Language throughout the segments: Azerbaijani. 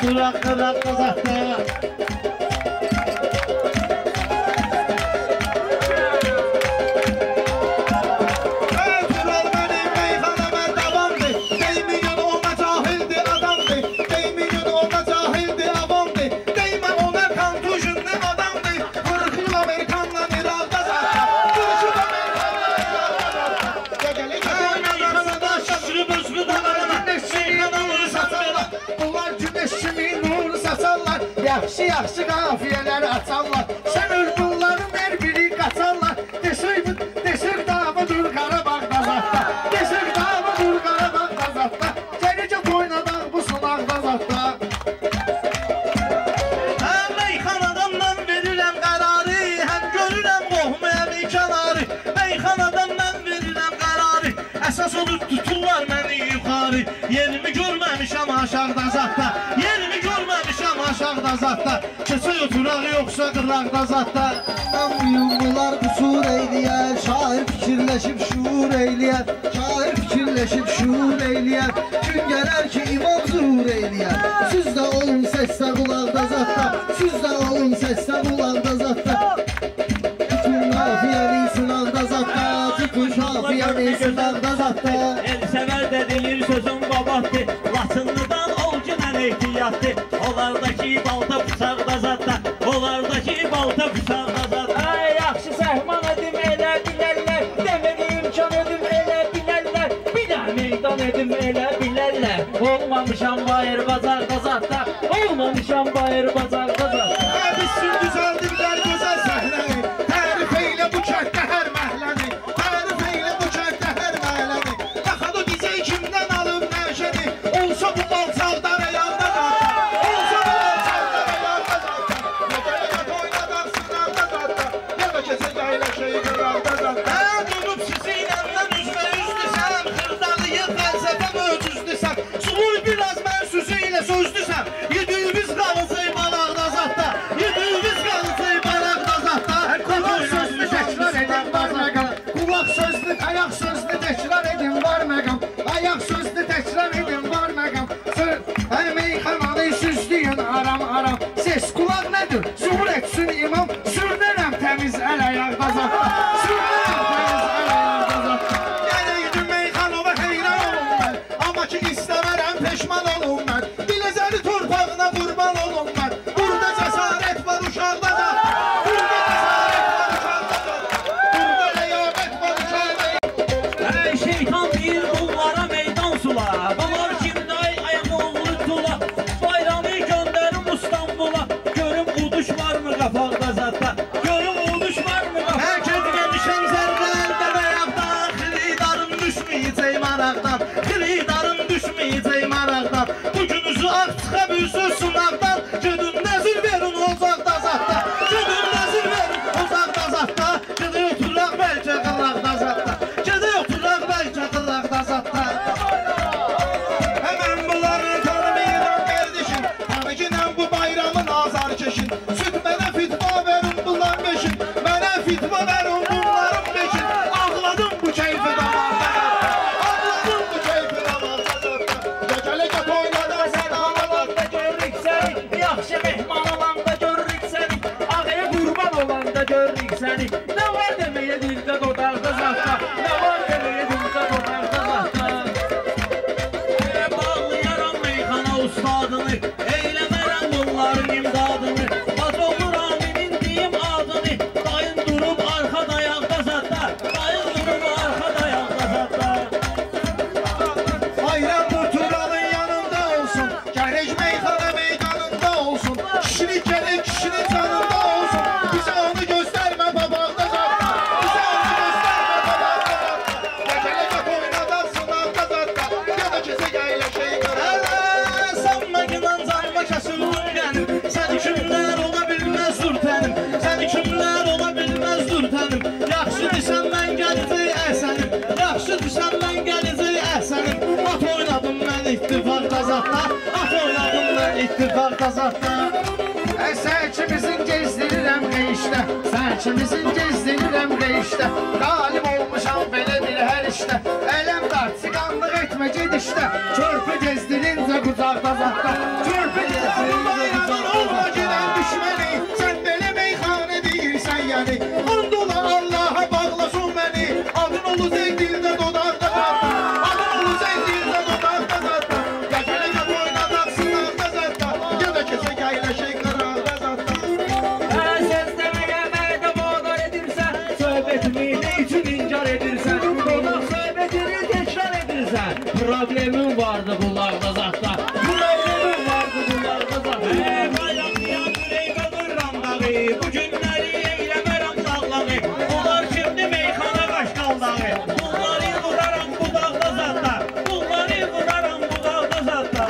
oturaq qıraqda zatda. Yaxşı qafiyələri açarlar. Sən ülbulların hər biri qaçarlar. Desək davadır Qarabağda zatda. Desək davadır Qarabağda zatda. Gəlicə oynadaq bu sulaqda zatda. Həm meyxanadan mən verirəm qərarı, həm görürəm qohmayam ikanarı. Meyxanadan mən verirəm qərarı, əsas olur tuturlar məni yuxarı. Yerimi görməmişəm aşağıda zatda. Yerimi görməmişəm aşağıda zatda. Keçək oturaq yoxsa qıraqda zatda. Bunlar qüsur eyləyər, şair fikirləşib şuur eyləyər. Şair fikirləşib şuur eyləyər. Gün gələr ki imam zuhur eyləyər. Siz də olun səsdə qulaqda zatda. Siz də olun səsdə qulaqda zatda. Tutun qafiyəni sınaqda zatda. Tutun qafiyəni sınaqda zatda. El səvər də deyir sözün babatdır. Laçınlıdan ol ki mən ehtiyatdır. Onlardakı balta bıçaqda zatda. Onlardakı balta bıçaqda zatda. Ay yaxşı səhman edim elə bilərlər. Demir imkan edim elə bilərlər. Bir də meydan edim elə bilərlər. Olmamışam bayır bazarda zatda. Olmamışam bayır bazarda zatda. Biz sür düzəldiblər gözəl səhnəni. Tərif eylə bu kənddə hər məhləni. Tərif eylə bu kənddə hər məhləni. Baxadı bizə kimdən alıb nəşəni. Olsa bu mal çağdar ayağda zatda. Olsa bu mal çağdar ayağda zatda. Gələk oynadaq sınaqda zatda. Ya da kəsə gəyləşəyi qıraqda zatda. Durub sizi ilə mən üzvə üzdüsəm. Xırdalıyıq fəlsəfə möcüzdüsəm. Suluy biraz mən sözü ilə sözdüsəm. Yediyimiz qalıcı balaqda zatda. Yediyimiz qalıcı balaqda zatda. Qulaq sözünü təkrar edin var məqam. Qulaq sözünü, ayaq sözünü təkrar edin var məqam. Ayaq sözünü təkrar edin var məqam. Hər meyxananı süzdüyün aram aram. Ses qulaq nədir? Zuhur etsin imam. Sürdərəm təmiz əl ayaqda zatda. Sürdərəm təmiz əl ayaqda zatda. Gələydim meyxanova heyran olum mən. Amma ki istəmərəm peşman olum mən. Bilezəri torpağına qurban olum mən. Burada cəsarət var uşaqda da. Burada cəsarət var uşaqda da. Burada ləyaqət var uşaqda da. Ey şeytan deyir bunlara meydan sula. Bunlar kimday ayaq oğlu tula. Bayramı göndərim İstanbula. Görüm uduş varmı qafaqda zatda. Görüm uduş varmı qafaqda. Hər kəz gəlişən zərbəldə ayaqdan. Xilidarım düşməyəcək maraqdan. Xilidarım düşməyəcək maraqdan. Bugünüzü ağ çıxa bilsin sınaqdan. Gedin nəzir verin ocaqda zatda. Gedin nəzir verin ocaqda zatda. Gedin oturaq bəlkə qıraqda zatda. Gedin oturaq bəlkə qıraqda zatda. Həmən bunları tanımayıram qardeşim. Tanıginən bu bayramın azar keşin. Süt mənə fitva verin bunlar beşin. Mənə fitva verin bunların beşin. Ağladım bu keyfi damarda. Ağladım bu keyfi damarda zatda. Gəcələ oynadan sən olanda görürük səni. Yaxşı mehman olanda görürük səni. Ağaya qurban olanda görürük səni. Nə var deməyə dildə dodaqda zatda. Nə var deməyə dildə dodaqda zatda. Bağlayaram meyxana ustadını. Eyləmərəm bunların imdadını. Bac olur aminin deyim adını. Dayın durub arxa dayaqda zatda. Dayın durub arxa dayaqda zatda. Bayram bu Turalın yanında olsun. Gərək meyxana meydanında olsun. Kişilik gərək kişinin canında olsun. Bizə onu göstərmə babaqda zatda. Bizə onu göstərmə babaqda zatda. Gəcələ oynadaq sınaqda zatda. Ya da kəsə gəyləşəyi qıraqda. Sanma günan canıma kəsildim qənim. Sən kimlər ola bilməz dur tənim. Sən kimlər ola bilməz dur tənim. Yaxşı desən mən gələcək əhsənim. Yaxşı desən mən gələcək əhsənim. At oynadım mən ittifaqda zatda. At oynadım mən ittifaqda zatda. Sərçimizin gezdirirəm qeyişdə. Sərçimizin gezdirirəm qeyişdə. Qalib olmuşam belə bir hər işdə. Ələm dar, siqanlıq etmə gedişdə. Körpü gezdirincə qucaqda zatda. Körpü gezdirincə vardı bunlarda zatta. Güveylemim vardı bunlarda zatta. Bayram diyan yüreğime vırram dağı. Bu günleri eylemerem dağları. Bunlar şimdi meyxana qaşqal dağı. Bunları vuraram bu dağda zatta. Bunları vuraram bu dağda zatta.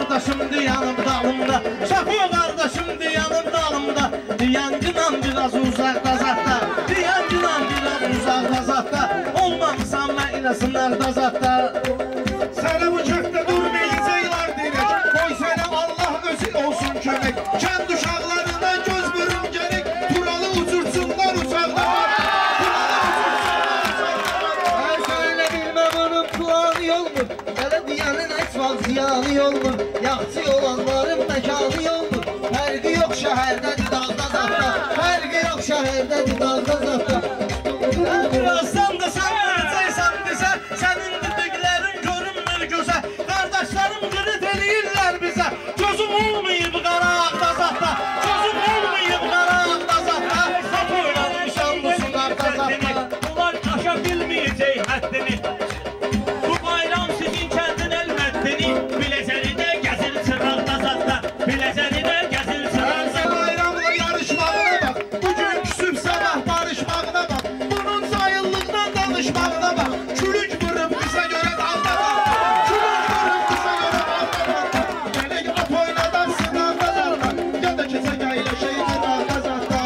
Kardeşimdi yanım dalımda, Şafiq kardeşimdi yanım dalımda. Diyancıdan biraz uzakta zatta, diyancıdan biraz uzakta zatta. Olmamısan ben ile sınırda zatta. Sana bıçakta durmayacaklar direk. Koy sana Allah özü olsun kömek. Kend uşaqlarına göz bürüncerek. Turalı uçursunlar uçaklar. Ben söyle bilmem onun planı yol mu? Belediyenin esval ziyanı yol mu? Yaxçı olanların mekanı yol mu? Fərqi yok şəhərdədir dağda zatta. Fərqi yok şəhərdədir dağda zatta. Birazdan da sen verəcəksən bizə. Sənin dediklərin görünmür gözə. Qardaşlarım qırıt eləyirlər bizə. Gözüm olmayıb qaraqda zatta. Gözüm olmayıb qaraqda zatta. Sapıyla nişanlısın qarda zatta. Bunlar aşa bilməyəcək həddini. Bu bayram sizin kəndin əlməddini. Biləcəni də gəzir çıraqda zatta. Biləcəni də gəzir çıraqda. Bayramla yarışmağına bak. Bugün küsüp sabah barışmağına bak. Bunun zayıllığından danışmağına bak. Külük vurup kısa göre dalda bak. Külük vurup kısa göre dalda bak. Gelek at oynadan sınavda dalda. Ya da kese gayle şeydir dalda zatta.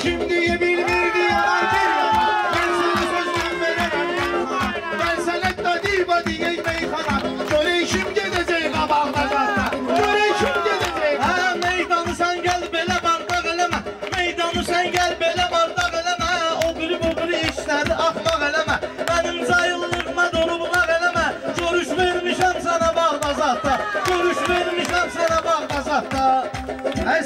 Şimdiye bilmirdi yalan bir yalan. Ben sana sözden veremem sana. Ben sana da diva diyey meyxana. Göreyşim gedecek qabağda zatta. Göreyşim gedecek. Ha meydanı sen gel belə bardaq eləmə. Meydanı sen gel belə bardaq eləmə. O biri bu biri işləri axmaq eləmə. Mənim cayıllığıma dolubmaq eləmə. Görüş vermişəm sana bağda zatta. Görüş vermişəm sana bağda zatta.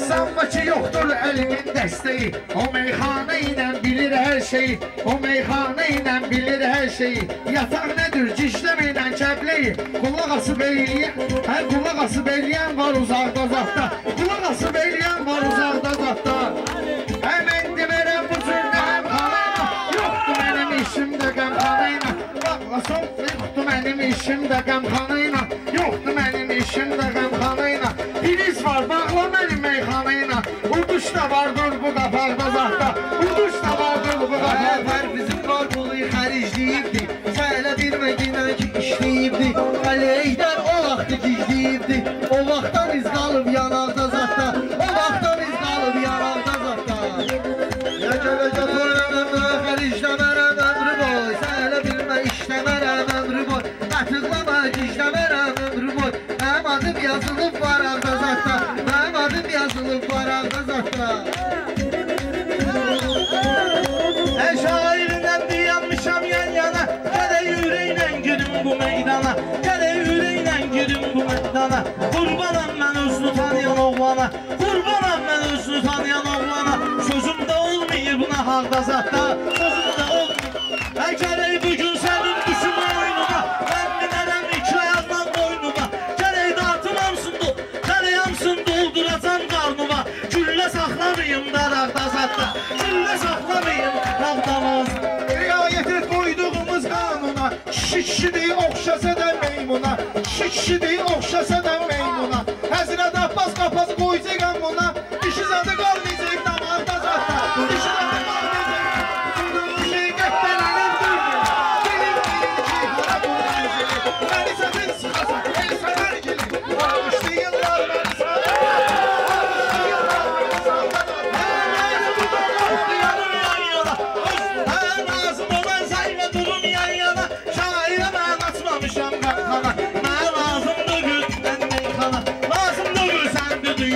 Sanma ki yoktur elimin desteği. O meyhane ile bilir her şeyi. O meyhane ile bilir her şeyi. Yatak nedir cişlemeyle kepleyi. Kulak asıp eyleyen, her kulak asıp eyleyen var uzakta zatta. Kulak asıp eyleyen var uzakta zatta. Hem endimerem bu türlü hem kanayla. Yoktu benim işimde gamkanayla. Bakla yoktu benim işimde gamkanayla. Yoktu benim işimde gamkanayla. Filiz var bağla benim meyhanayla. Uduş da vardır bu qaparda zatta. Uduş da vardır bu qaparda. Hər bizim var buluyu xəricliyibdi. Sələ bilmədinə ki işləyibdi. Əleyhdər o vaxtı gizliyibdi. O vaxtdan iz qalıb yanaqda zatta. O vaxtdan iz qalıb yanaqda zatta. Ya gələcək oynamamda xəricləmərəm ömrü boy. Sələ bilmə işləmərəm ömrü boy. Qatıqlama gizləmərəm ömrü boy. Mənim adım yazılıb varaqda zatta. Mənim adım yazılıb varaqda zatta. Şairinden dayanmışam yan yana. Gele yüreğiyle gidim bu meydana. Gele yüreğiyle gidim bu meydana. Kurbanam ben özünü tanıyan oğlana. Kurbanam ben özünü tanıyan oğlana. Sözümde olmayır buna halda zatta. Sözümde olmayır. Gele bugün senin düşün oyununa. Ben binerem iki ayağından boynuma. Gele dağıtımamsın gele yamsın dolduracam karnıma. Gülle saklamayayım daraqda zatta. Gülle saklamayayım dağdamaz. Riayet et koyduğumuz kanuna. Şişşidi okşasa da meymuna. Şişşidi okşasa da meymuna. Hazret Abbas kafası koyacak buna. İşi zaten kalmayacak damarda zaten. İşi zaten kalmayacak. Sunduğum şey gökdelenin duymuyor. Gelin değil ki bana bu güzeli. Beni satın sıkasın. El sever gelin. Almıştı yıllar beni sana. Almıştı yıllar beni sana. Lazım olan sayma durum yan yana. Şaire ben açmamışam kalkana. Ben lazımdı gül ben meykana. Lazımdı gül sen düdük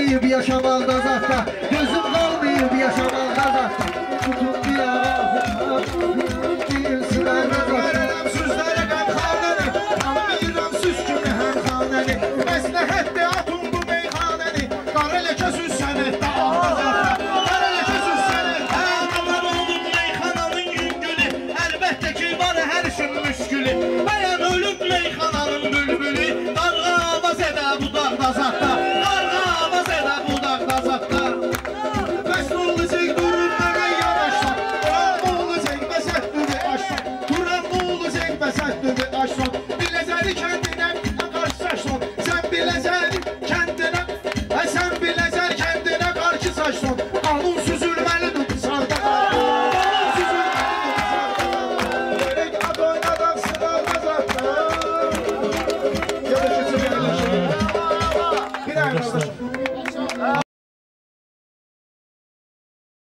kalmayıb yaşamaqda zatda, gözüm qalmayıb yaşamaqda zatda. Tutun bir ağa, deyilsin əldə zatda. Verirəm sözlərə qəmxanəni, tanımayıram süz kimi həmxanəni. Məsləhətdə atın bu meyxanəni, qara ləkə süz sənətdə alda zatda. Qara ləkə süz sənətdə. Aman olub meyxananın yüngülü, əlbəttə ki var hər işin müşkülü. Bəyən ölüb meyxananın bülbülü, qarğa avaz edə budaqda zatda, qarğa avaz edə budaqda zatda. Bəs nə olacaq durub mənə yanaşsan, Turan nə olacaq bəsət düdü aşsan, Turan nə olacaq bəsət düdü aşsan. Biləcəli kəndinə qarşı saçsan, sən biləcəli kəndinə, sən biləcəl kəndinə qarşı saçsan. Qanunsuz